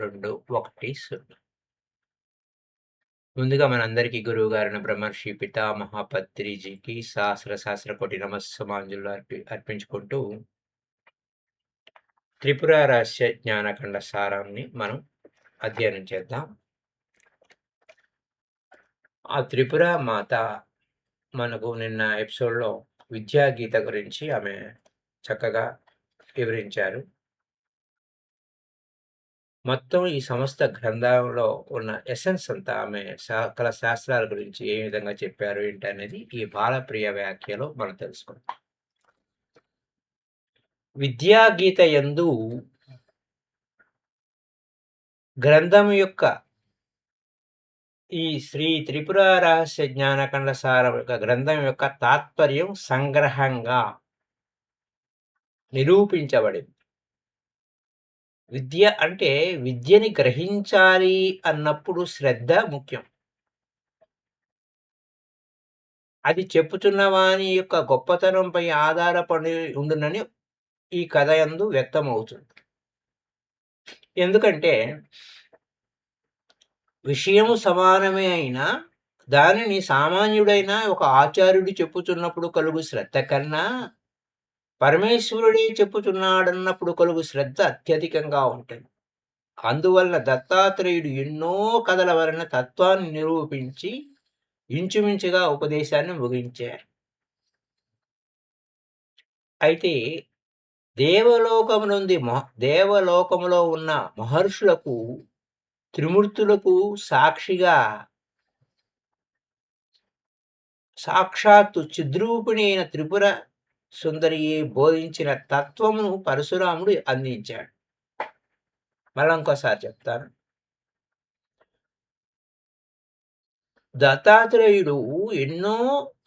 2, 1, 0. ముందుగా మనందరికీ గురువుగారైన బ్రహ్మర్షి పితామహ పత్రిజీకి సహస్ర కోటి నమస్సమాంజులు అర్పించుకుంటూ త్రిపుర రహస్య జ్ఞానఖండ సారాన్ని మనం అధ్యయనం చేద్దాం. ఆ త్రిపుర మాత మనకు నిన్న ఎపిసోడ్లో విద్యాగీత గురించి ఆమె చక్కగా వివరించారు. మొత్తం ఈ సమస్త గ్రంథంలో ఉన్న ఎసెన్స్ అంతా ఆమె సకల శాస్త్రాల గురించి ఏ విధంగా చెప్పారు ఏంటి అనేది ఈ బాలప్రియ వ్యాఖ్యలో మనం తెలుసుకుందాం. విద్యాగీత యందు గ్రంథం యొక్క ఈ శ్రీ త్రిపుర రహస్య జ్ఞానఖండ సారం యొక్క గ్రంథం యొక్క తాత్పర్యం సంగ్రహంగా నిరూపించబడింది. విద్య అంటే విద్యని గ్రహించాలి అన్నప్పుడు శ్రద్ధ ముఖ్యం. అది చెప్పుచున్న వాని యొక్క గొప్పతనంపై ఆధారపడి ఉండునని ఈ కథ యందు వ్యక్తమవుతుంది. ఎందుకంటే విషయము సమానమే అయినా దానిని సామాన్యుడైన ఒక ఆచార్యుడు చెప్పుచున్నప్పుడు కలుగు శ్రద్ధ కన్నా పరమేశ్వరుడే చెప్పుచున్నాడన్నప్పుడు కలుగు శ్రద్ధ అత్యధికంగా ఉంటుంది. అందువల్ల దత్తాత్రేయుడు ఎన్నో కథల వలన తత్వాన్ని నిరూపించి ఇంచుమించుగా ఉపదేశాన్ని ముగించారు. అయితే దేవలోకములో ఉన్న మహర్షులకు త్రిమూర్తులకు సాక్షిగా సాక్షాత్తు చిద్రూపిణి అయిన త్రిపుర సుందరియే బోధించిన తత్వమును పరశురాముడు అందించాడు. మళ్ళీ ఇంకోసారి చెప్తాను. దత్తాత్రేయుడు ఎన్నో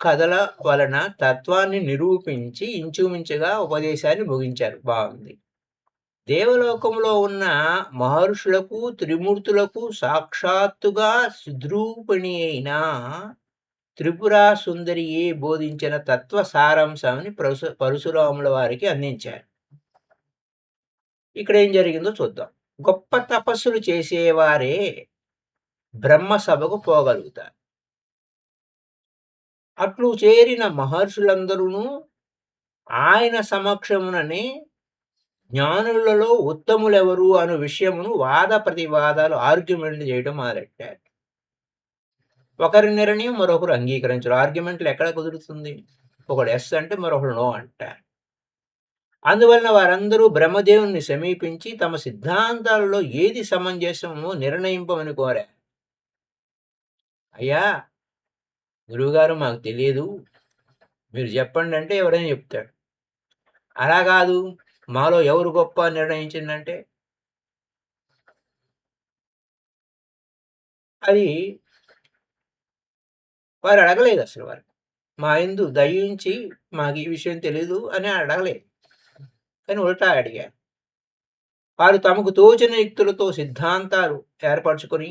కథల వలన తత్వాన్ని నిరూపించి ఇంచుమించుగా ఉపదేశాన్ని ముగించారు. బాగుంది. దేవలోకంలో ఉన్న మహర్షులకు త్రిమూర్తులకు సాక్షాత్తుగా సుద్రూపిణి అయిన త్రిపుర సుందరియే బోధించిన తత్వ సారాంశాన్ని పరశురాముల వారికి అందించారు. ఇక్కడ ఏం జరిగిందో చూద్దాం. గొప్ప తపస్సులు చేసేవారే బ్రహ్మ సభకు పోగలుగుతారు. అట్లు చేరిన మహర్షులందరూ ఆయన సమక్షముననే జ్ఞానులలో ఉత్తములెవరు అను విషయమును వాద ప్రతివాదాలు ఆర్గ్యుమెంట్ చేయడం మొదలెట్టారు. ఒకరి నిర్ణయం మరొకరు అంగీకరించరు. ఆర్గ్యుమెంట్లు ఎక్కడ కుదురుతుంది? ఒకడు ఎస్ అంటే మరొకడు నో అంటారు. అందువలన వారందరూ బ్రహ్మదేవుని సమీపించి తమ సిద్ధాంతాలలో ఏది సమంజసమో నిర్ణయింపమని కోరారు. అయ్యా గురువుగారు, మాకు తెలియదు, మీరు చెప్పండి అంటే ఎవరైనా చెప్తాడు. అలా కాదు, మాలో ఎవరు గొప్ప నిర్ణయించిందంటే అది వారు అడగలేదు. అసలు వారు మా యందు దయించి మాకు ఈ విషయం తెలియదు అని అడగలేదు, కానీ ఉల్టా అడిగారు. వారు తమకు తోచిన యుక్తులతో సిద్ధాంతాలు ఏర్పరచుకొని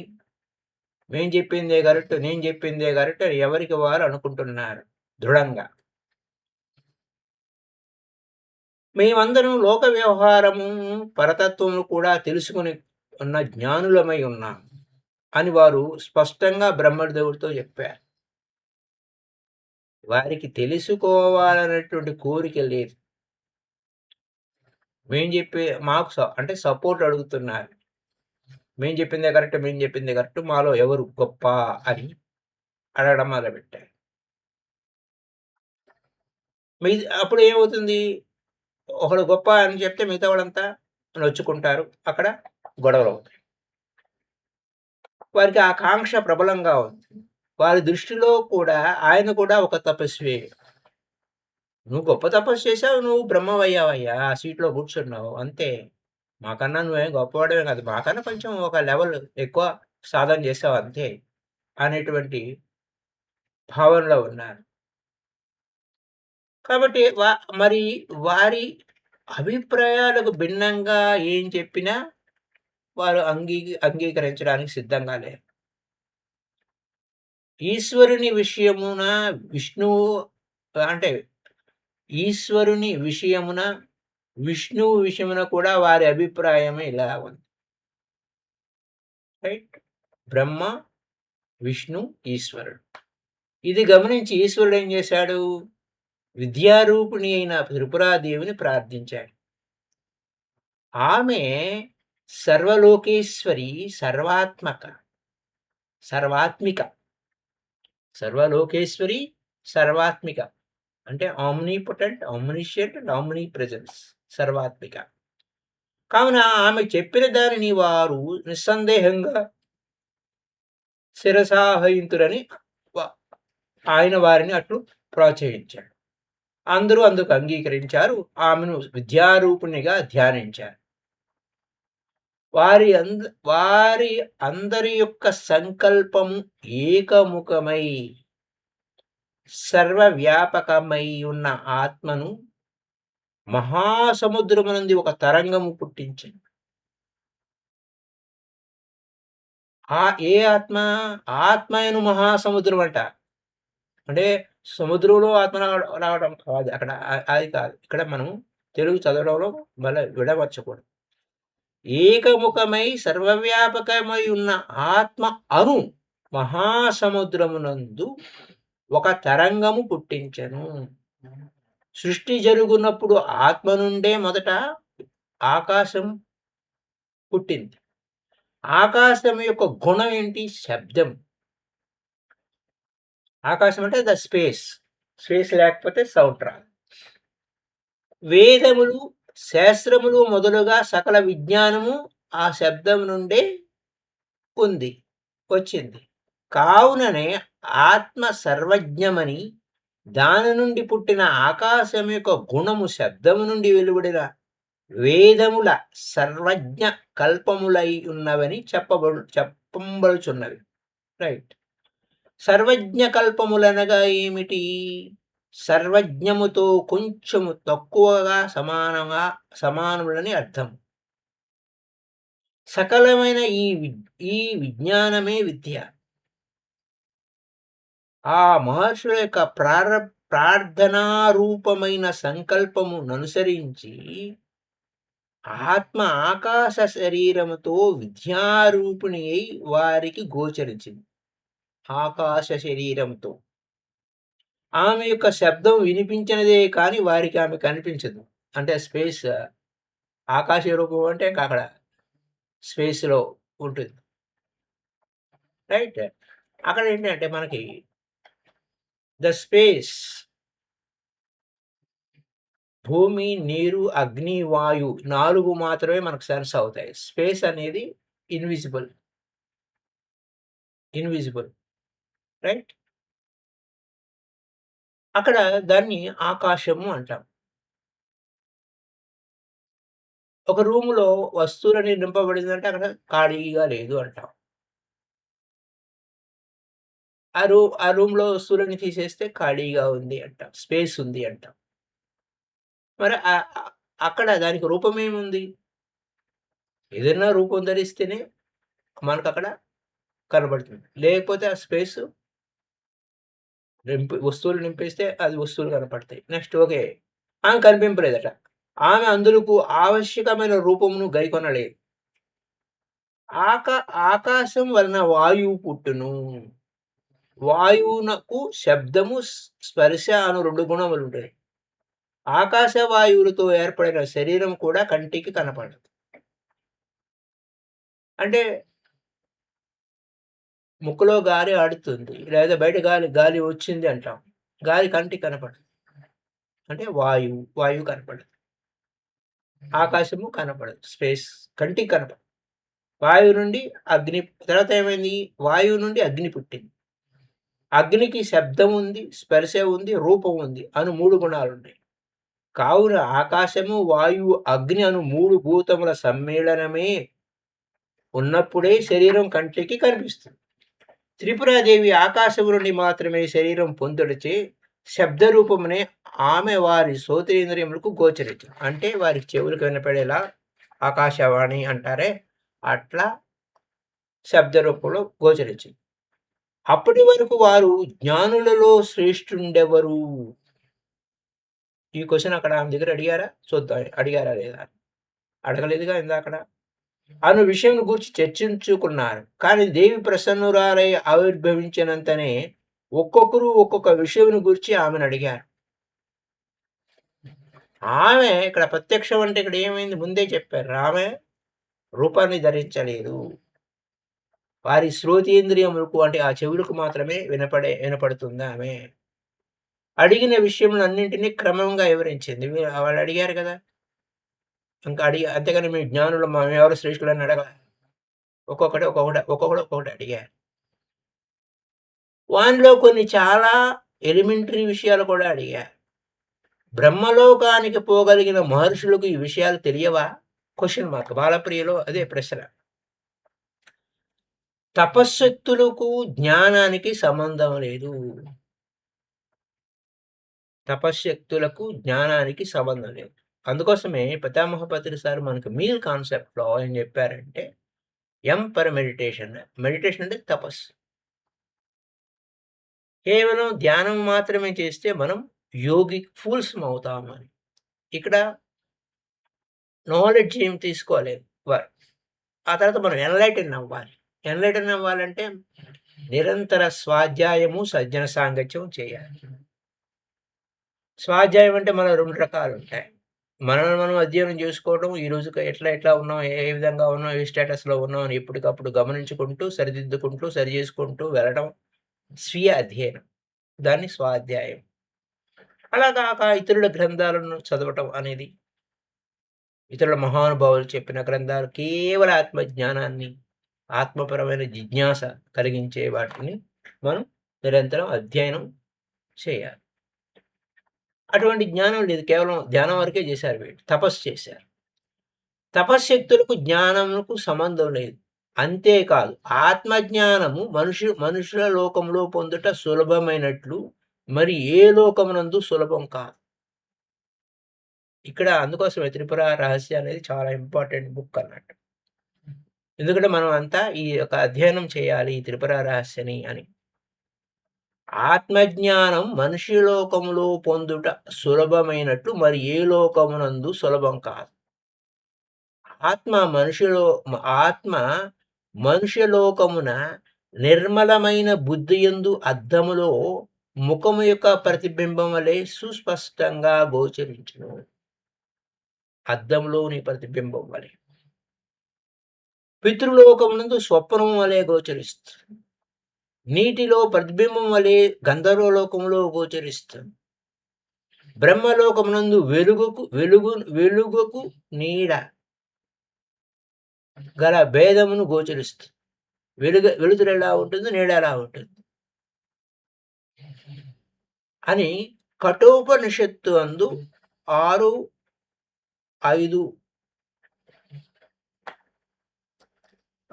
నేను చెప్పిందే కరెక్ట్ అని ఎవరికి వారు అనుకుంటున్నారు దృఢంగా. మేమందరం లోక వ్యవహారము పరతత్వము కూడా తెలుసుకుని ఉన్న జ్ఞానులమై ఉన్నాం అని వారు స్పష్టంగా బ్రహ్మదేవుడితో చెప్పారు. వారికి తెలుసుకోవాలనేటువంటి కోరిక లేదు. మాకు అంటే సపోర్ట్ అడుగుతున్నారు. మేము చెప్పిందే కరెక్ట్, మాలో ఎవరు గొప్ప అని అడగడం మొదలుపెట్టారు. అప్పుడు ఏమవుతుంది? ఒకడు గొప్ప అని చెప్తే మిగతా వాళ్ళంతా నొచ్చుకుంటారు. అక్కడ గొడవలు అవుతాయి. వారికి ఆకాంక్ష ప్రబలంగా ఉంది. వారి దృష్టిలో కూడా ఆయన కూడా ఒక తపస్వి. నువ్వు గొప్ప తపస్సు చేసావు, నువ్వు బ్రహ్మవయ్యావయ్యా, ఆ సీట్లో కూర్చున్నావు అంతే. మాకన్నా నువ్వేం గొప్పవాడమే కాదు, మాకన్నా కొంచెం ఒక లెవెల్ ఎక్కువ సాధన చేసావు అంతే అనేటువంటి భావనలో ఉన్నారు. కాబట్టి మరి వారి అభిప్రాయాలకు భిన్నంగా ఏం చెప్పినా వారు అంగీకరించడానికి సిద్ధంగా లేరు. ఈశ్వరుని విషయమున అంటే ఈశ్వరుని విషయమున విష్ణువు విషయమున కూడా వారి అభిప్రాయమే ఇలా ఉంది. రైట్. బ్రహ్మ, విష్ణు, ఈశ్వరుడు. ఇది గమనించి ఈశ్వరుడు ఏం చేశాడు? విద్యారూపిణి అయిన త్రిపురాదేవిని ప్రార్థించాడు. ఆమె సర్వలోకేశ్వరి, సర్వాత్మిక. సర్వలోకేశ్వరి, సర్వాత్మిక. అంటే omnipotent, omniscient and omni presence. సర్వాత్మిక. కావున ఆమె చెప్పిన దానిని వారు నిస్సందేహంగా శిరసావహింతురని ఆయన వారిని అట్లు ప్రోత్సహించాడు. అందరూ అందుకు అంగీకరించారు. ఆమెను విద్యారూపిణిగా ధ్యానించారు. వారి అందరి యొక్క సంకల్పము ఏకముఖమై సర్వవ్యాపకమై ఉన్న ఆత్మను మహాసముద్రమునందు ఒక తరంగము పుట్టించింది. ఏ ఆత్మ? ఆత్మయను మహాసముద్రం అంట. అంటే సముద్రంలో ఆత్మ రావడం కాదు అక్కడ. అది కాదు. ఇక్కడ మనం తెలుగు చదవడంలో మళ్ళీ విడమర్చకూడదు. ఏకముఖమై సర్వవ్యాపకమై ఉన్న ఆత్మ అను మహాసముద్రమునందు ఒక తరంగము పుట్టించెను. సృష్టి జరుగునప్పుడు ఆత్మ నుండే మొదట ఆకాశం పుట్టింది. ఆకాశం యొక్క గుణం ఏంటి? శబ్దం. ఆకాశం అంటే ద స్పేస్. స్పేస్ లేకపోతే సౌండ్ రాదు. వేదములు, శాస్త్రములు మొదలుగా సకల విజ్ఞానము ఆ శబ్దం నుండే వచ్చింది. కావుననే ఆత్మ సర్వజ్ఞమని, దాని నుండి పుట్టిన ఆకాశం యొక్క గుణము శబ్దము నుండి వెలువడిన వేదముల సర్వజ్ఞ కల్పములై ఉన్నవని చెప్పబడుచున్నవి. రైట్. సర్వజ్ఞ కల్పములనగా ఏమిటి? సర్వజ్ఞముతో కొంచెము తక్కువగా సమానములని అర్థం. సకలమైన ఈ విజ్ఞానమే విద్య. ఆ మహర్షుల యొక్క ప్రార్థనారూపమైన సంకల్పముననుసరించి ఆత్మ ఆకాశ శరీరముతో విద్యారూపిణి అయి వారికి గోచరించింది. ఆకాశ శరీరంతో. ఆమె యొక్క శబ్దం వినిపించినదే కానీ వారికి ఆమె కనిపించదు. అంటే స్పేస్, ఆకాశ రూపం అంటే అక్కడ స్పేస్లో ఉంటుంది. రైట్. అక్కడ ఏంటంటే మనకి ద స్పేస్, భూమి, నీరు, అగ్ని, వాయు 4 మాత్రమే మనకు సెన్స్ అవుతాయి. స్పేస్ అనేది ఇన్విజిబుల్. రైట్. అక్కడ దాన్ని ఆకాశము అంటాం. ఒక రూములో వస్తువులని నింపబడిందంటే అక్కడ ఖాళీగా లేదు అంటాం. ఆ రూమ్‌లో వస్తువులని తీసేస్తే ఖాళీగా ఉంది అంటాం. స్పేస్ ఉంది అంటాం. మరి అక్కడ దానికి రూపమేముంది? ఏదైనా రూపం ధరిస్తేనే మనకక్కడ కనబడుతుంది. లేకపోతే ఆ స్పేసు వస్తువులు నింపేస్తే అది వస్తువులు కనపడతాయి. Next okay. ఆమె కనిపింపలేదట. ఆమె అందులకు ఆవశ్యకమైన రూపమును గైకొనలేదు. ఆకాశం వలన వాయువు పుట్టును. వాయువునకు శబ్దము, స్పర్శ అను 2 గుణములుంటాయి. ఆకాశ వాయువులతో ఏర్పడిన శరీరం కూడా కంటికి కనపడదు. అంటే ముక్కులో గాలి ఆడుతుంది. లేదా బయట గాలి వచ్చింది అంటాం. గాలి కంటికి కనపడదు. అంటే వాయువు కనపడదు. ఆకాశము కనపడదు. స్పేస్ కంటికి కనపడదు. వాయువు నుండి అగ్ని, తర్వాత ఏమైంది? వాయువు నుండి అగ్ని పుట్టింది. అగ్నికి శబ్దం ఉంది, స్పర్శ ఉంది, రూపం ఉంది అను 3 గుణాలున్నాయి. కావున ఆకాశము, వాయువు, అగ్ని అను 3 భూతముల సమ్మేళనమే ఉన్నప్పుడే శరీరం కంటికి కనిపిస్తుంది. త్రిపురాదేవి ఆకాశము నుండి మాత్రమే శరీరం పొందుటచే శబ్దరూపమునే ఆమె వారి శ్రోత్రేంద్రియములకు గోచరించింది. అంటే వారికి చెవులకు వినపడేలా ఆకాశవాణి అంటారే, అట్లా శబ్ద రూపంలో గోచరించింది. అప్పటి వరకు వారు జ్ఞానులలో శ్రేష్ఠుండెవరు? ఈ క్వశ్చన్ అక్కడ ఆమె దగ్గర అడిగారా? చూద్దాం అడిగారా లేదా? అడగలేదుగా ఇందాకడ. అను విషయం గురించి చర్చించుకున్నారు. కానీ దేవి ప్రసన్నురాలై ఆవిర్భవించినంతనే ఒక్కొక్కరు ఒక్కొక్క విషయం గురించి ఆమెనడిగారు. ఆమె ఇక్కడ ప్రత్యక్షం అంటే ఇక్కడ ఏమైంది ముందే చెప్పారు. ఆమె రూపాన్ని ధరించలేదు. వారి శ్రోతేంద్రియములకు అంటే ఆ చెవులకు మాత్రమే వినపడుతుందామె. అడిగిన విషయములన్నింటినీ క్రమంగా వివరించింది. వాళ్ళడిగారు గదా! ఇంకా అంతేగాని మేము జ్ఞానులం మేమెవరు శ్రేష్ఠులని అడగల. ఒక్కొక్కడు ఒక్కొక్కటి అడిగారు. వానిలో కొన్ని చాలా ఎలిమెంటరీ విషయాలు కూడా అడిగారు. బ్రహ్మలోకానికి పోగలిగిన మహర్షులకు ఈ విషయాలు తెలియవా? Question mark. బాలప్రియలో అదే ప్రశ్న. తపశ్శక్తులకు జ్ఞానానికి సంబంధం లేదు. తపశ్శక్తులకు జ్ఞానానికి సంబంధం లేదు. అందుకోసమే పితామహ పత్రి సార్ మనకు మీల్ కాన్సెప్ట్‌లో ఏం చెప్పారంటే ఎం ఫర్ మెడిటేషన్. మెడిటేషన్ అంటే తపస్సు. కేవలం ధ్యానం మాత్రమే చేస్తే మనం ఫూల్స్‌మవుతామని. ఇక్కడ నాలెడ్జ్ ఏం తీసుకోలేదు వారు. ఆ తర్వాత మనం ఎన్‌లైటెన్ అవ్వాలి. ఎన్‌లైటెన్ అవ్వాలంటే నిరంతర స్వాధ్యాయము, సజ్జన సాంగత్యం చేయాలి. స్వాధ్యాయం అంటే మన 2 రకాలుంటాయి. మనల్ని మనం అధ్యయనం చేసుకోవడం, ఈ రోజుకి ఎట్లా ఉన్నాం, ఏ విధంగా ఉన్నాం, ఏ స్టేటస్‌లో ఉన్నాం అని ఎప్పటికప్పుడు గమనించుకుంటూ, సరిదిద్దుకుంటూ, సరి చేసుకుంటూ వెళ్ళడం స్వీయ అధ్యయనం. దాన్ని స్వాధ్యాయం. అలా కాక ఇతరుల గ్రంథాలను చదవటం అనేది, ఇతరుల మహానుభావులు చెప్పిన గ్రంథాలు కేవల ఆత్మజ్ఞానాన్ని, ఆత్మపరమైన జిజ్ఞాస కలిగించే వాటిని మనం నిరంతరం అధ్యయనం చేయాలి. అటువంటి జ్ఞానం లేదు. కేవలం ధ్యానం వరకే చేశారు వీళ్ళు. తపస్సు చేశారు. తపశ్శక్తులకు జ్ఞానమునకు సంబంధం లేదు. అంతేకాదు ఆత్మజ్ఞానము మనుషుల లోకంలో పొందుట సులభమైనట్లు మరి ఏ లోకమునందు సులభం కాదు. ఇక్కడ అందుకోసమే 'త్రిపుర రహస్య' అనేది చాలా ఇంపార్టెంట్ బుక్ అన్నట్టు. ఎందుకంటే మనం అంతా ఈ యొక్క అధ్యయనం చేయాలి ఈ 'త్రిపుర రహస్యని' అని. ఆత్మజ్ఞానం మనిషి లోకములో పొందుట సులభమైనట్లు మరి ఏ లోకమునందు సులభం కాదు. ఆత్మ మనుష్య లోకమున నిర్మలమైన బుద్ధియందు అద్దములో ముఖము యొక్క ప్రతిబింబం వలె సుస్పష్టంగా గోచరించును. అద్దంలోని ప్రతిబింబం వలె. పితృలోకమునందు స్వప్నం వలె గోచరిస్తుంది. నీటిలో ప్రతిబింబం వలె గంధర్వలోకంలో గోచరిస్తుంది. బ్రహ్మలోకమునందు వెలుగుకు నీడ గల భేదమును గోచరిస్తుంది. వెలుతురు ఎలా ఉంటుంది, నీడ ఎలా ఉంటుంది అని కఠోపనిషత్తు అందు 6, 5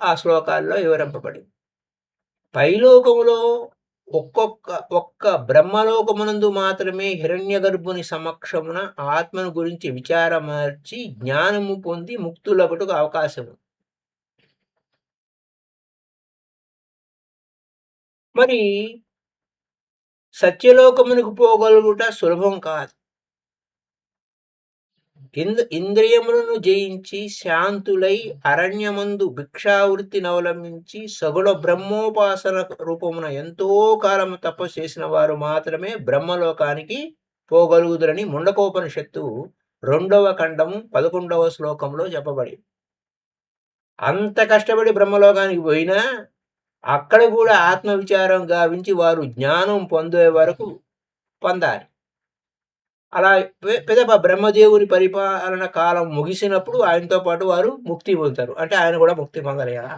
ఆ శ్లోకాల్లో వివరింపబడింది. పైలోకములో ఒక్క బ్రహ్మలోకమునందు మాత్రమే హిరణ్యగర్భుని సమక్షమున ఆత్మను గురించి విచారమర్చి జ్ఞానము పొంది ముక్తులగుటకు అవకాశము. మరి సత్యలోకమునకు పోగలుగుట సులభం కాదు. ఇంద్రియములను జయించి శాంతులై అరణ్యమందు భిక్షావృత్తినవలంబించి సగుణ బ్రహ్మోపాసన రూపమున ఎంతో కాలము తపస్సు చేసిన వారు మాత్రమే బ్రహ్మలోకానికి పోగలుగుదురని ముండకోపనిషత్తు 2వ ఖండము 11వ శ్లోకంలో చెప్పబడింది. అంత కష్టపడి బ్రహ్మలోకానికి పోయినా అక్కడ కూడా ఆత్మవిచారం గావించి వారు జ్ఞానం పొందే వరకు పొందాలి. అలా పిదప బ్రహ్మదేవుని పరిపాలన కాలం ముగిసినప్పుడు ఆయనతో పాటు వారు ముక్తి పొందుతారు. అంటే ఆయన కూడా ముక్తి పొందాలి కదా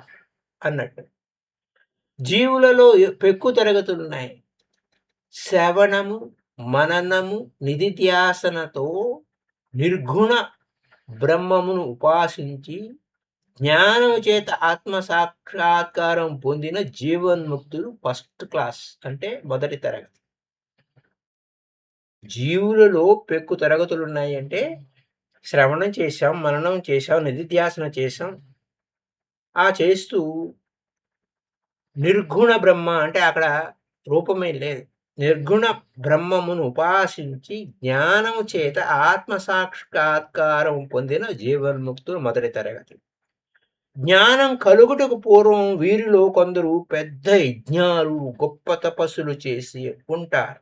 అన్నట్టు. జీవులలో పెక్కు తరగతులున్నాయి. శ్రవణము, మననము, నిధిధ్యాసనతో నిర్గుణ బ్రహ్మమును ఉపాసించి జ్ఞానము చేత ఆత్మ సాక్షాత్కారం పొందిన జీవన్ముక్తులు ఫస్ట్ క్లాస్ అంటే మొదటి తరగతి. జీవులలో పెక్కు తరగతులున్నాయి అంటే శ్రవణం చేశాం, మననం చేశాం, నిధిధ్యాసన చేశాం. ఆ చేస్తూ నిర్గుణ బ్రహ్మ అంటే అక్కడ రూపమే లేదు. నిర్గుణ బ్రహ్మమును ఉపాసించి జ్ఞానము చేత ఆత్మ సాక్షాత్కారం పొందిన జీవన్ముక్తులు మొదటి తరగతి. జ్ఞానం కలుగుటకు పూర్వం వీరిలో కొందరు పెద్ద యజ్ఞాలు, గొప్ప తపస్సులు చేసి ఉంటారు.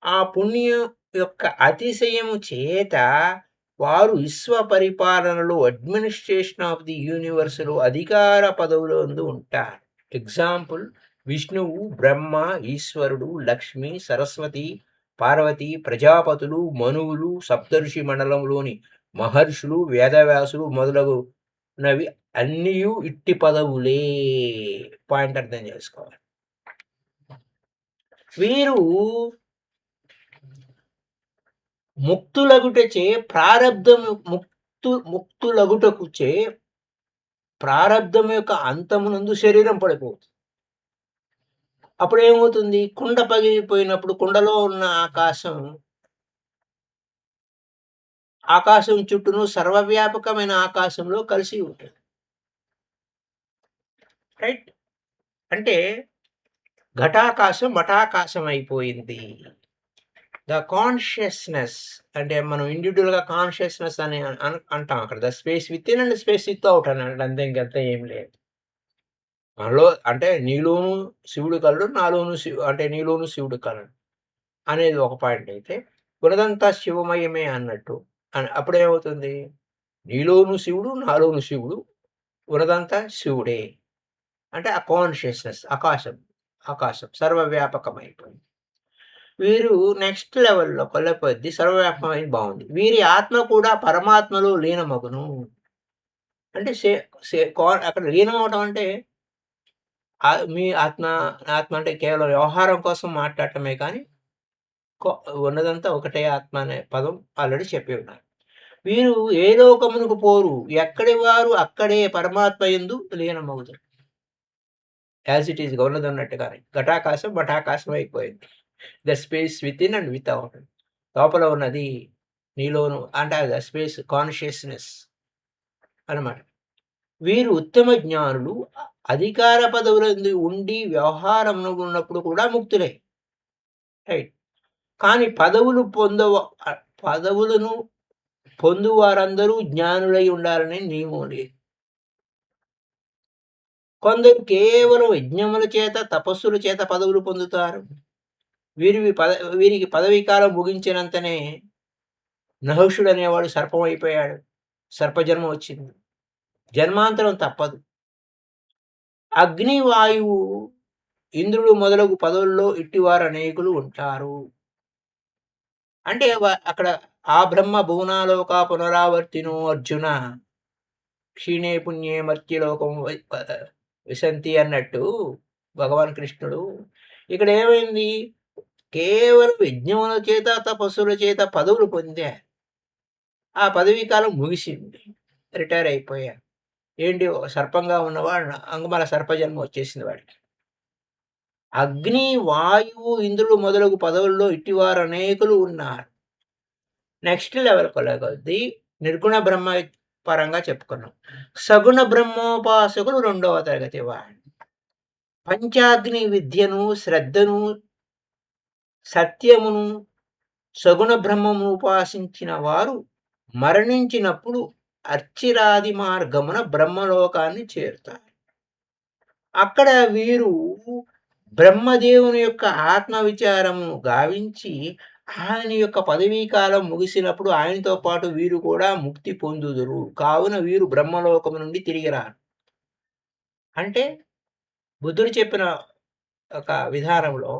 ఆ పుణ్యం యొక్క అతిశయము చేత వారు విశ్వ పరిపాలనలో అడ్మినిస్ట్రేషన్ ఆఫ్ ది యూనివర్స్‌లో అధికార పదవులందు ఉంటారు. ఎగ్జాంపుల్ విష్ణువు, బ్రహ్మ, ఈశ్వరుడు, లక్ష్మి, సరస్వతి, పార్వతి, ప్రజాపతులు, మనువులు, సప్తఋషి మండలంలోని మహర్షులు, వేదవ్యాసులు మొదలగునవి అన్నియు ఇట్టి పదవులే. పాయింట్ అర్థం చేసుకోవాలి. వీరు ముక్తులగుటచే ప్రారబ్ధము ముక్తులగుటకుచే ప్రారబ్ధం యొక్క అంతమునందు శరీరం పడిపోతుంది. అప్పుడేమవుతుంది? కుండ పగిలిపోయినప్పుడు కుండలో ఉన్న ఆకాశం చుట్టూను సర్వవ్యాపకమైన ఆకాశంలో కలిసి ఉంటుంది. రైట్? అంటే ఘటాకాశం మఠాకాశం అయిపోయింది. ద కాన్షియస్‌నెస్ అంటే మనం ఇండివిడ్యువల్‌గా కాన్షియస్‌నెస్ అని అంటాం అక్కడ. The space within and space without అనండి. అంతే ఇంకంతే ఏం లేదు. మనలో అంటే నీలోను శివుడు కలడు, నాలోను అంటే నీలోను శివుడు కలడు అనేది ఒక పాయింట్ అయితే, ఉన్నదంతా శివమయమే అన్నట్టు. అప్పుడేమవుతుంది? నీలోను శివుడు, నాలోను శివుడు, ఉన్నదంతా శివుడే. అంటే ఆ కాన్షియస్‌నెస్ ఆకాశం సర్వవ్యాపకమైపోయింది. వీరు నెక్స్ట్ లెవెల్‌లో కొద్ది సర్వవ్యాపకమైంది బావుంది. వీరి ఆత్మ కూడా పరమాత్మలో లీనమగును. అంటే సే సే అక్కడ లీనమవ్వటం అంటే మీ ఆత్మ, ఆత్మ అంటే కేవలం వ్యవహారం కోసం మాట్లాడటమే కానీ, కొ ఉన్నదంతా ఒకటే ఆత్మ అనే పదం ఆల్రెడీ చెప్పి ఉన్నారు. వీరు ఏ లోకమునకు పోరు. ఎక్కడి వారు అక్కడే పరమాత్మ యందు లీనమగుదురు. యాజ్ ఇట్ ఈస్‌గా ఉన్నదన్నట్టుగానే. ఘటాకాశం మఠాకాశం అయిపోయింది. The space within and without. లోపల ఉన్నది నీలోను అంటే ద స్పేస్ కాన్షియస్‌నెస్ అనమాట. వీరు ఉత్తమ జ్ఞానులు. అధికార పదవులందు ఉండి వ్యవహారంలో ఉన్నప్పుడు కూడా ముక్తులే. రైట్. కానీ పదవులను పొందువారందరూ జ్ఞానులై ఉండాలనే నియమం లేదు. కొందరు కేవలం యజ్ఞముల చేత, తపస్సుల చేత పదవులు పొందుతారు. వీరికి పదవీ కాలం ముగించినంతనే నహుషుడు అనేవాడు సర్పం అయిపోయాడు. సర్పజన్మ వచ్చింది. జన్మాంతరం తప్పదు. అగ్ని, వాయువు, ఇంద్రుడు మొదలగు పదవుల్లో ఇట్టివారు అనేకులు ఉంటారు. అంటే అక్కడ ఆ బ్రహ్మ భువనాలోక పునరావర్తినో అర్జున క్షీణే పుణ్యే మర్త్యలోకం విశంతి అన్నట్టు భగవాన్ కృష్ణుడు ఇక్కడ ఏమైంది? కేవలం యజ్ఞముల చేత, తపస్సుల చేత పదవులు పొందారు. ఆ పదవీ కాలం ముగిసింది. రిటైర్ అయిపోయారు. ఏంటి సర్పంగా ఉన్నవాడు మళ్ళ సర్పజన్మ వచ్చేసింది వాడికి. అగ్ని, వాయువు, ఇంద్రుడు మొదలగు పదవుల్లో ఇట్టివారు అనేకులు ఉన్నారు. నెక్స్ట్ లెవెల్‌కొలకొద్దీ నిర్గుణ బ్రహ్మ పరంగా చెప్పుకున్నాం. సగుణ బ్రహ్మోపాసకులు రెండవ తరగతి వాడు. పంచాగ్ని విద్యను, శ్రద్ధను, సత్యమును, సగుణ బ్రహ్మమును ఉపాసించిన వారు మరణించినప్పుడు అర్చిరాది మార్గమున బ్రహ్మలోకాన్ని చేరుతారు. అక్కడ వీరు బ్రహ్మదేవుని యొక్క ఆత్మ విచారమును గావించి ఆయన యొక్క పదవీ కాలం ముగిసినప్పుడు ఆయనతో పాటు వీరు కూడా ముక్తి పొందుదురు. కావున వీరు బ్రహ్మలోకము నుండి తిరిగి రారు. అంటే బుద్ధుడు చెప్పిన ఒక విధానంలో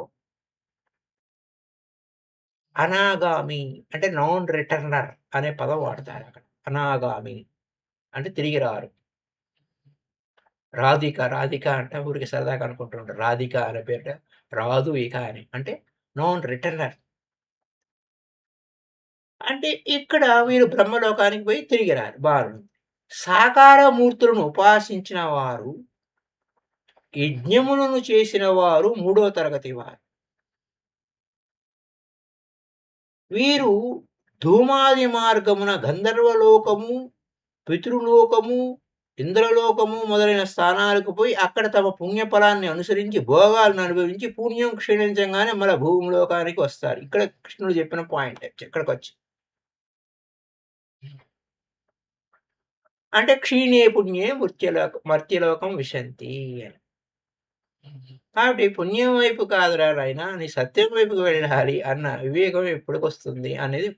అనాగామి అంటే నాన్ రిటర్నర్ అనే పదం వాడతారక్కడ. అనాగామి అంటే తిరిగి రారు. రాధిక అంటే ఊరికే సరదాగా అనుకుంటూ ఉంటారు. రాధిక అనే పేరిట రాదు ఇక అని. అంటే నాన్ రిటర్నర్. అంటే ఇక్కడ వీరు బ్రహ్మలోకానికి పోయి తిరిగి రారు. బాగుంది. సాకార మూర్తులను ఉపాసించిన వారు, యజ్ఞములను చేసిన వారు మూడో తరగతి వారు. వీరు ధూమాది మార్గమున గంధర్వలోకము, పితృలోకము, ఇంద్రలోకము మొదలైన స్థానాలకు పోయి అక్కడ తమ పుణ్యఫలాన్ని అనుసరించి భోగాలను అనుభవించి పుణ్యం క్షీణించంగానే మళ్ళా భూమిలోకానికి వస్తారు. ఇక్కడ కృష్ణుడు చెప్పిన పాయింట్ ఇక్కడికొచ్చి. అంటే క్షీణే పుణ్యే మర్త్యలోకం విశంతి అని. కాబట్టి పుణ్యం వైపు కాదురా నాయనా! నీ సత్యం వైపుకి వెళ్ళాలి అన్న వివేకం ఎప్పటికొస్తుంది అనేది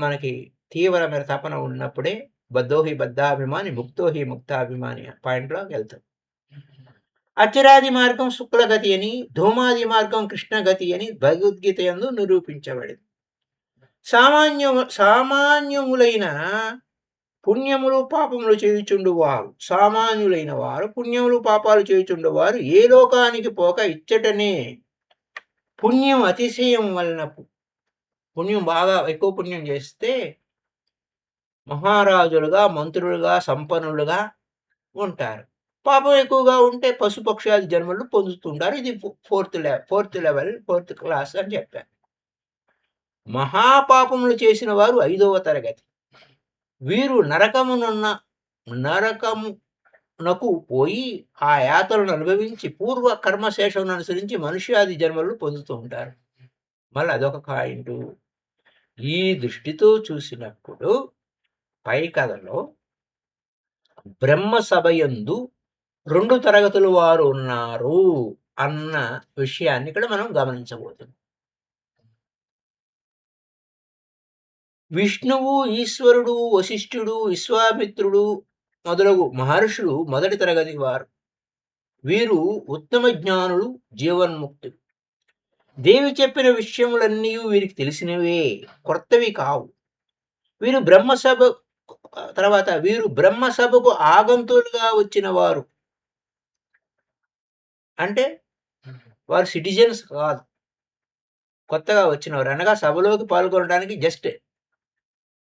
మనకి తీవ్రమైన తపన ఉన్నప్పుడే బద్ధో హి బద్ధాభిమాని, ముక్తో హి ముక్తాభిమాని పాయింట్‌లోకెళ్తాం. అచిరాది మార్గం శుక్లగతి అని, ధూమాది మార్గం కృష్ణగతి అని భగవద్గీత యందు నిరూపించబడింది. సామాన్యములైన పుణ్యములు, పాపములు చేయుచుండువారు. సామాన్యులైన వారు పుణ్యములు, పాపాలు చేయుచుండువారు ఏ లోకానికి పోక ఇచ్చటనే పుణ్యం అతిశయం వలన పుణ్యం బాగా ఎక్కువ పుణ్యం చేస్తే మహారాజులుగా, మంత్రులుగా, సంపన్నులుగా ఉంటారు. పాపం ఎక్కువగా ఉంటే పశుపక్షాది జన్మలు పొందుతుంటారు. ఇది ఫోర్త్ లెవెల్, ఫోర్త్ క్లాస్ అని చెప్పారు. మహాపాపములు చేసిన వారు 5వ తరగతి. వీరు నరకమునకు పోయి ఆ యాతనను అనుభవించి పూర్వ కర్మశేషమును అనుసరించి మనుష్యాది జన్మలు పొందుతూ ఉంటారు. మళ్ళీ అదొక పాయింటు. ఈ దృష్టితో చూసినప్పుడు పై కథలో బ్రహ్మ సభయందు 2 తరగతుల వారు ఉన్నారు అన్న విషయాన్ని ఇక్కడ మనం గమనించబోతున్నాం. విష్ణువు, ఈశ్వరుడు, వశిష్ఠుడు, విశ్వామిత్రుడు మొదలగు మహర్షులు మొదటి తరగతి వారు. వీరు ఉత్తమ జ్ఞానులు, జీవన్ముక్తులు. దేవి చెప్పిన విషయములన్నీ వీరికి తెలిసినవే, కొత్తవి కావు. వీరు బ్రహ్మసభకు ఆగంతులుగా వచ్చిన వారు. అంటే వారు సిటిజన్స్ కాదు, కొత్తగా వచ్చినవారు. అనగా సభలోకి పాల్గొనడానికి జస్ట్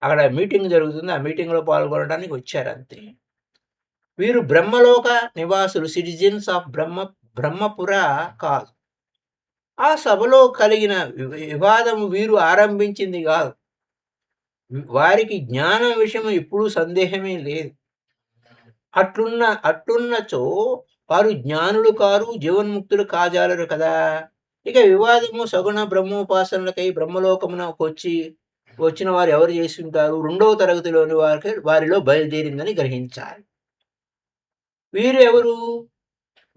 అక్కడ మీటింగ్ జరుగుతుంది, ఆ మీటింగ్లో పాల్గొనడానికి వచ్చారు అంతే. వీరు బ్రహ్మలోక నివాసులు, సిటిజన్స్ ఆఫ్ బ్రహ్మపుర కాదు. ఆ సభలో కలిగిన వివాదం వీరు ఆరంభించింది కాదు. వారికి జ్ఞానం విషయం ఎప్పుడూ సందేహమే లేదు. అట్లున్నచో వారు జ్ఞానులు కారు, జీవన్ముక్తులు కాజాలరు కదా. ఇక వివాదము సగుణ బ్రహ్మోపాసనలకై బ్రహ్మలోకమునకు వచ్చిన వారు ఎవరు చేసి ఉంటారు? 2వ తరగతిలోని వారిలో బయలుదేరిందని గ్రహించాలి. వీరు ఎవరు?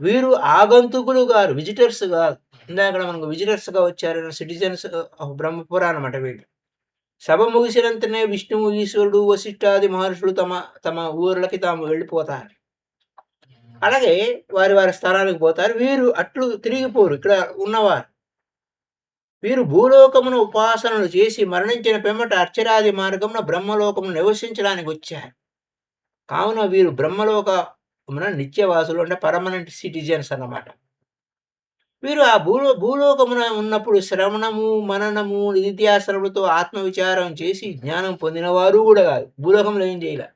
వీరు ఆగంతుకులు గారు, విజిటర్స్ కాదు. ఇందాక మనకు విజిటర్స్గా వచ్చారు, సిటిజన్స్ ఆఫ్ బ్రహ్మపుర అన్నమాట వీళ్ళు. సభ ముగిసినంతనే విష్ణువు, ఈశ్వరుడు, వశిష్ఠాది మహర్షులు తమ తమ ఊర్లకి తాము వెళ్ళిపోతారు. అలాగే వారి వారి స్థలానికి పోతారు. వీరు అట్లు తిరిగిపోరు. ఇక్కడ ఉన్నవారు వీరు భూలోకమును ఉపాసనలు చేసి మరణించిన పిమ్మట అర్చరాది మార్గమున బ్రహ్మలోకమును నివసించడానికి వచ్చారు. కావున వీరు బ్రహ్మలోకమున నిత్యవాసులు, అంటే పర్మనెంట్ సిటిజన్స్ అన్నమాట. వీరు ఆ భూలోకమున ఉన్నప్పుడు శ్రవణము, మననము, నిత్యాసనములతో ఆత్మవిచారం చేసి జ్ఞానం పొందినవారు కూడా కాదు. భూలోకంలో ఏం చేయలే,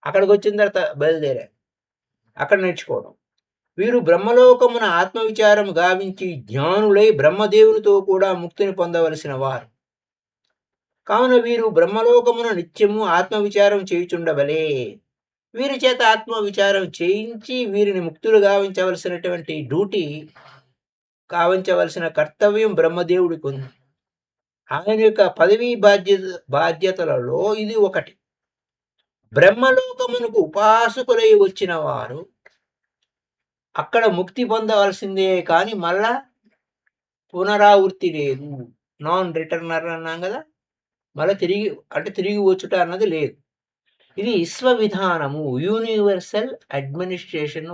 అక్కడికి వచ్చిన తర్వాత బయలుదేరారు, అక్కడ నేర్చుకోవడం. వీరు బ్రహ్మలోకమున ఆత్మవిచారం గావించి జ్ఞానులై బ్రహ్మదేవునితో కూడా ముక్తిని పొందవలసిన వారు. కావున వీరు బ్రహ్మలోకమున నిత్యము ఆత్మవిచారం చేయుచుండవలే. వీరి చేత ఆత్మవిచారం చేయించి వీరిని ముక్తులు గావించవలసినటువంటి కావించవలసిన కర్తవ్యం బ్రహ్మదేవుడికి ఉంది. ఆయన యొక్క పదవీ బాధ్యతలలో ఇది ఒకటి. బ్రహ్మలోకమునకు ఉపాసకులై వచ్చిన వారు అక్కడ ముక్తి పొందవలసిందే, కానీ మళ్ళా పునరావృత్తి లేదు. నాన్ రిటర్నర్ అన్నాం కదా, మళ్ళీ తిరిగి వచ్చుట అన్నది లేదు. ఇది విశ్వవిధానము, యూనివర్సల్ అడ్మినిస్ట్రేషన్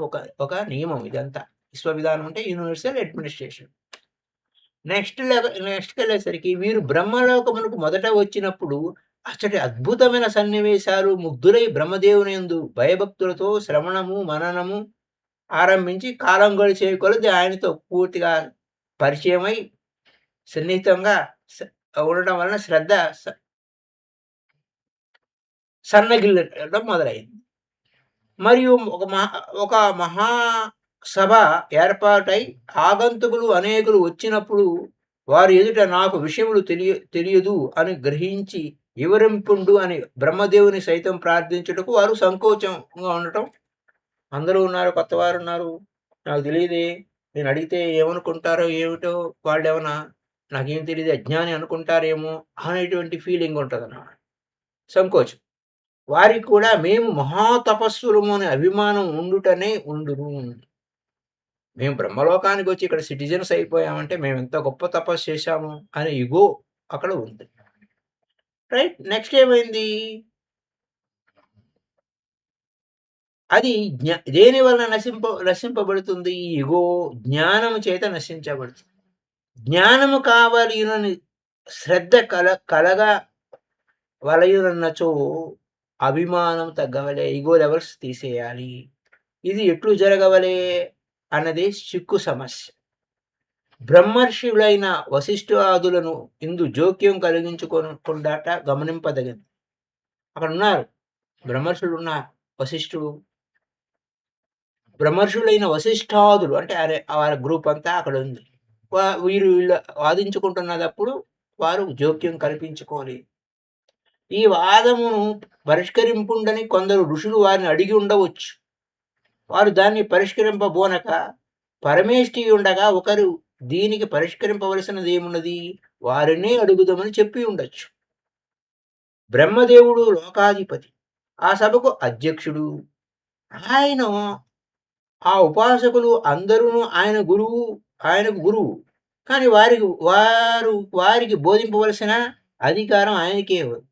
ఒక నియమం. ఇదంతా విశ్వవిధానం అంటే యూనివర్సల్ అడ్మినిస్ట్రేషన్. నెక్స్ట్ వెళ్ళేసరికి వీరు బ్రహ్మలోకమునకు మొదట వచ్చినప్పుడు అచ్చటి అద్భుతమైన సన్నివేశాలు ముగ్ధులై బ్రహ్మదేవుని యందు భయభక్తులతో శ్రవణము, మననము ఆరంభించి కాలం గడిచే కొలది ఆయనతో పూర్తిగా పరిచయమై సన్నిహితంగా ఉండటం వలన శ్రద్ధ సన్నగిల్లడం మొదలైంది. మరియు ఒక మహాసభ ఏర్పాటై ఆగంతుకులు అనేకులు వచ్చినప్పుడు వారి ఎదుట నాకు విషయములు తెలియదు అని గ్రహించి వివరింపుండు అని బ్రహ్మదేవుని సైతం ప్రార్థించుటకు వారు సంకోచంగా ఉండటం. అందరూ ఉన్నారు, కొత్త వారు ఉన్నారు, నాకు తెలియదే, నేను అడిగితే ఏమనుకుంటారో ఏమిటో, వాళ్ళు ఏమన్నా నాకేం తెలియదు అజ్ఞాని అనుకుంటారేమో అనేటువంటి ఫీలింగ్ ఉంటుంది అన్నమాట, సంకోచం. వారికి కూడా మేము మహాతపస్సులము అనే అభిమానం ఉండుటనే ఉండును. మేము బ్రహ్మలోకానికి వచ్చి ఇక్కడ సిటిజన్స్ అయిపోయామంటే మేము ఎంత గొప్ప తపస్సు చేశాము అనే ఇగో అక్కడ ఉంది. రైట్. నెక్స్ట్ ఏమైంది? అది దేని వలన నశింపబడుతుంది? ఈ ఇగో జ్ఞానము చేత నశించబడుతుంది. జ్ఞానము కావలియునని శ్రద్ధ కలగా వలయునన్నచో అభిమానం తగ్గవలే. ఇగో లెవెల్స్ తీసేయాలి. ఇది ఎట్లు జరగవలే అన్నది చిక్కు సమస్య. బ్రహ్మర్షులైన వశిష్ఠాదులను ఇందు జోక్యం కలిగించుకొనకుండాట గమనింపదగింది. అక్కడున్నారు. బ్రహ్మర్షులున్నారు. వశిష్ఠుడు, బ్రహ్మర్షులైన వశిష్ఠాదులు అంటే వారి గ్రూప్ అంతా అక్కడ ఉంది. వీళ్ళు వాదించుకుంటున్నప్పుడు వారు జోక్యం కల్పించుకోలేదు. ఈ వాదమును పరిష్కరింపుండని కొందరు ఋషులు వారిని అడిగి ఉండవచ్చు. వారు దాన్ని పరిష్కరింపబోనక పరమేష్ఠి ఉండగా ఒకరు దీనికి పరిష్కరింపవలసినది ఏమున్నది? వారినే అడుగుదామని చెప్పి ఉండొచ్చు. బ్రహ్మదేవుడు లోకాధిపతి, ఆ సభకు అధ్యక్షుడు. ఆయన ఆ ఉపాసకులు అందరూ ఆయనకు గురువు. కానీ వారికి బోధింపవలసిన అధికారం ఆయనకే ఉంది.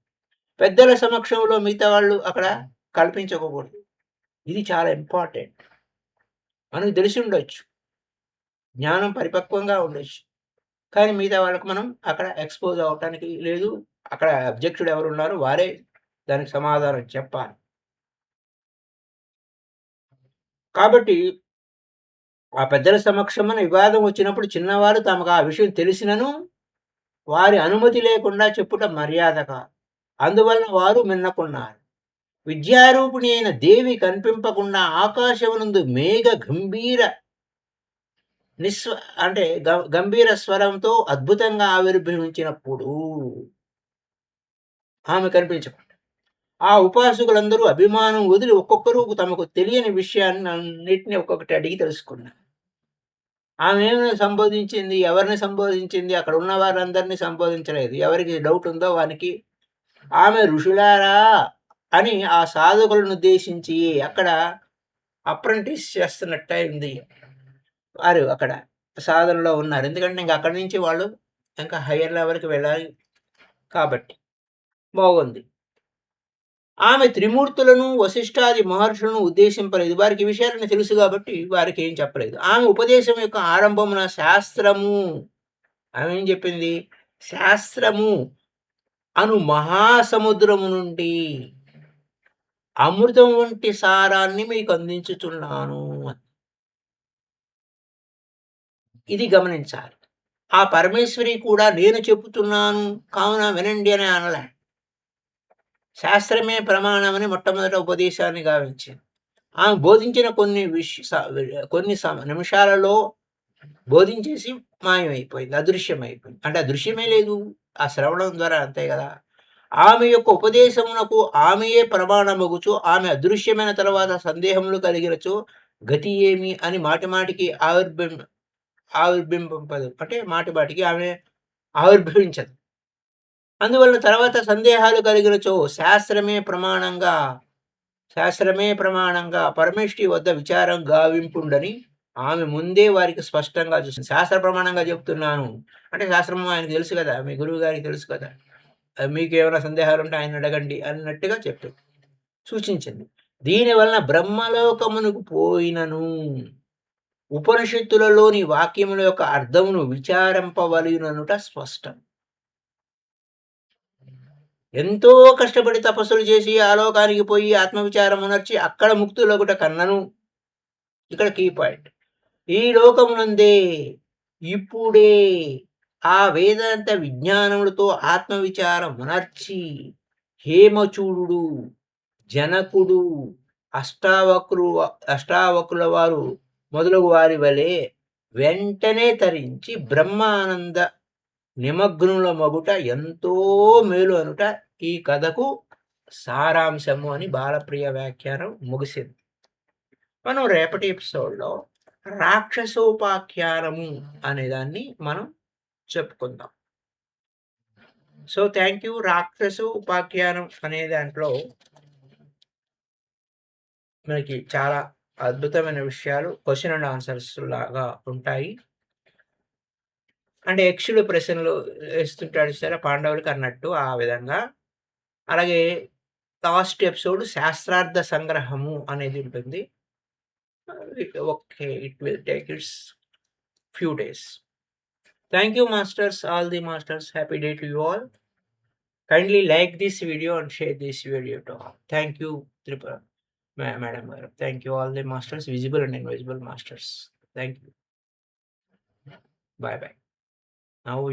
పెద్దల సమక్షంలో మిగతా వాళ్ళు అక్కడ కల్పించకూడదు. ఇది చాలా ఇంపార్టెంట్. మనకు తెలిసి ఉండొచ్చు, జ్ఞానం పరిపక్వంగా ఉండొచ్చు, కానీ మిగతా వాళ్ళకి మనం అక్కడ ఎక్స్పోజ్ అవ్వటానికి లేదు. అక్కడ అబ్జెక్టుడు ఎవరున్నారో వారే దానికి సమాధానం చెప్పాలి. కాబట్టి ఆ పెద్దల సమక్షమున వివాదం వచ్చినప్పుడు చిన్నవారు తమకు ఆ విషయం తెలిసినను వారి అనుమతి లేకుండా చెప్పుట మర్యాద కాదు. అందువలన వారు మిన్నకున్నారు. విద్యారూపిణి అయిన దేవి కనిపింపకుండా ఆకాశమునందు మేఘ గంభీర అంటే గంభీర స్వరంతో అద్భుతంగా ఆవిర్భవించినప్పుడు ఆమె కనిపించకుండా ఆ ఉపాసకులందరూ అభిమానం వదిలి ఒక్కొక్కరు తమకు తెలియని విషయాన్ని అన్నిటిని ఒక్కొక్కటి అడిగి తెలుసుకున్నారు. ఆమె ఏమైనా సంబోధించింది? ఎవరిని సంబోధించింది? అక్కడ ఉన్న వారందరినీ సంబోధించలేదు. ఎవరికి డౌట్ ఉందో వానికి ఆమె ఋషులారా అని ఆ సాధకులను ఉద్దేశించి అక్కడ అప్రెంటిస్ చేస్తున్నట్టు అయింది. వారు అక్కడ సాధనలో ఉన్నారు. ఎందుకంటే ఇంక అక్కడి నుంచి వాళ్ళు ఇంకా హయ్యర్ లెవెల్‌కి వెళ్ళాలి కాబట్టి. బాగుంది. ఆమె త్రిమూర్తులను, వశిష్ఠాది మహర్షులను ఉద్దేశింపలేదు. వారికి ఈ విషయాలన్నీ తెలుసు కాబట్టి వారికి ఏం చెప్పలేదు. ఆమె ఉపదేశం యొక్క ఆరంభమున శాస్త్రము ఆమె ఏం చెప్పింది? శాస్త్రము అను మహాసముద్రము నుండి అమృతం వంటి సారాన్ని మీకు అందించుచున్నాను. ఇది గమనించాలి. ఆ పరమేశ్వరి కూడా నేను చెప్పుతున్నాను కావున వినండి అని అనలే. శాస్త్రమే ప్రమాణమని మొట్టమొదట ఉపదేశాన్ని గావించింది. ఆమె బోధించిన కొన్ని నిమిషాలలో బోధించేసి మాయమైపోయింది. అదృశ్యమైపోయింది. అంటే అదృశ్యమే లేదు. ఆ శ్రవణం ద్వారా అంతే గదా! ఆమె యొక్క ఉపదేశమునకు ఆమెయే ప్రమాణమగుచు ఆమె అదృశ్యమైన తర్వాత సందేహములు కలిగినచో గతి ఏమి అని మాటిమాటికి ఆవిర్భింపదు. అంటే మాటిమాటికి ఆమె ఆవిర్భవించదు. అందువలన తర్వాత సందేహాలు కలిగినచో శాస్త్రమే ప్రమాణంగా పరమేష్ఠి వద్ద విచారం గావింపుండని ఆమె ముందే వారికి స్పష్టంగా చూసింది. శాస్త్ర ప్రమాణంగా చెప్తున్నాను అంటే శాస్త్రము ఆయనకు తెలుసు కదా, మీ గురువు గారికి తెలుసు కదా, మీకు ఏమైనా సందేహాలు ఉంటే ఆయన అడగండి అన్నట్టుగా సూచించింది. దీనివలన బ్రహ్మలోకమునకు పోయినను ఉపనిషత్తులలోని వాక్యముల యొక్క అర్థమును విచారింపవలయుననుట స్పష్టం. ఎంతో కష్టపడి తపస్సులు చేసి ఆలోకానికి పోయి ఆత్మవిచారం ఉనర్చి అక్కడ ముక్తులగుట కన్నను, ఇక్కడ కీ పాయింట్, ఈ లోకమునందే ఇప్పుడే ఆ వేదాంత విజ్ఞానములతో ఆత్మవిచారం ఉనర్చి హేమచూడు, జనకుడు, అష్టావక్రుల వారు మొదలగు వారి వలె వెంటనే తరించి బ్రహ్మానంద నిమగ్నుల మగుట ఎంతో మేలు అనుట ఈ కథకు సారాంశము అని బాలప్రియ వ్యాఖ్యానం ముగిసింది. మనం రేపటి ఎపిసోడ్లో రాక్షసోపాఖ్యానము అనేదాన్ని మనం చెప్పుకుందాం. So thank you. రాక్షసోపాఖ్యానం అనే దాంట్లో మనకి చాలా అద్భుతమైన విషయాలు క్వెషన్ అండ్ ఆన్సర్స్ లాగా ఉంటాయి. అంటే యక్షుడు ప్రశ్నలు ఏస్తుంటాడు చూసారా పాండవులకి అన్నట్టు ఆ విధంగా. అలాగే లాస్ట్ ఎపిసోడ్ శాస్త్రార్థ సంగ్రహము అనేది ఉంటుంది. Okay. It will take its few days. Thank you masters, all the masters. Happy day to you all. Kindly like this video and share this video to all. Thank you, Madam. Thank you, all the masters, visible and invisible masters. Thank you. Bye bye. Now